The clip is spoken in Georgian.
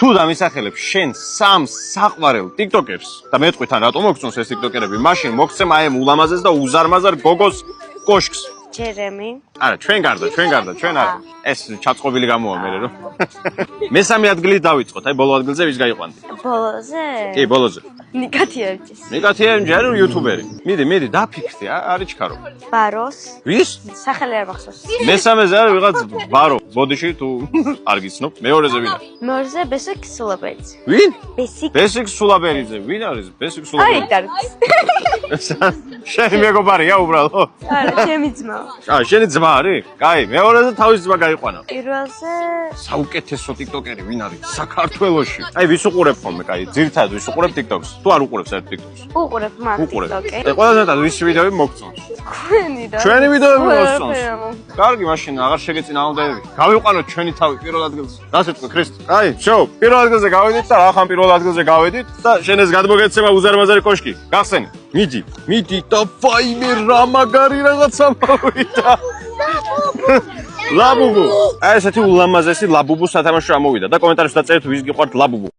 თუ დამისახელებ შენ სამ საყვარელ TikTokers და მეტყვი თან რატომ მოგწონს ეს TikTokerები, მაშინ მოგცემ აი ამ ულამაზეს და უზარმაზარ გოგოს კოშკს. ჯერემი. არა, ჩვენ გარდა, ჩვენ არა. ეს ჩაწყობილი გამოვა მე რომ. მესამე ადგილით დავიწყოთ. აი ბოლო ადგილზე ვის გაიყვანდი? ბოლოზე? კი, ბოლოზე. ნიკათიევიჩის. ნიკათიევიჩი არის იუთუბერი. მიდი, დაფიქრდი, არის ჩქარო. ბაროს. ვის? სახელი არ მახსოვს. მესამეზე არის ვიღაც ბარო, ბოდიში თუ არ გიცნობ. მეორეზე ვინ არის? მეორეზე ბესიკ სულაბერიძე. ვინ? ბესიკ სულაბერიძე. ვინ არის ბესიკ აი სულაბერიძე? დარგს. შენი მეგობარია უბრალოდ? არა, ჩემი ძმა. შენი ძმა არის? კაი, მეორეზე თავის ძმა გაიყვანა. პირველზე საუკეთესო TikTokeri ვინ არის საქართველოში? აი ვის უყურებ ხოლმე, კაი, ძირითადად ვის უყურებ TikToks? თუ არ უყურებ საერთოდ TikToks? უყურებ მაგ TikTok-ი. ყველაზე მეტად ვის ვიდეოები მოგწონს? ჩვენი რა. ჩვენი ვიდეოები მოგწონს. კარგი, მაშინ აღარ შეგეწინააღმდეგები. გავიყვანოთ ჩვენი თავი პირველ ადგილზე. რას ეთქვი, ქრისტე? აი, შო, პირველ ადგილზე გავედით და რა ხან პირველ ადგილზე გავედით და შენ ეს გადმოგეცემა უზარმაზარი კოშკი. გახსენი? მიდი და ფაიმე რა მაგარი რაღაცა მოვიდა. ლაბუბუ. აი ესეთი ულამაზესი ლაბუბუ სათამაშო ამოვიდა და კომენტარებში დაწერეთ ვის გიყვართ ლაბუბუ.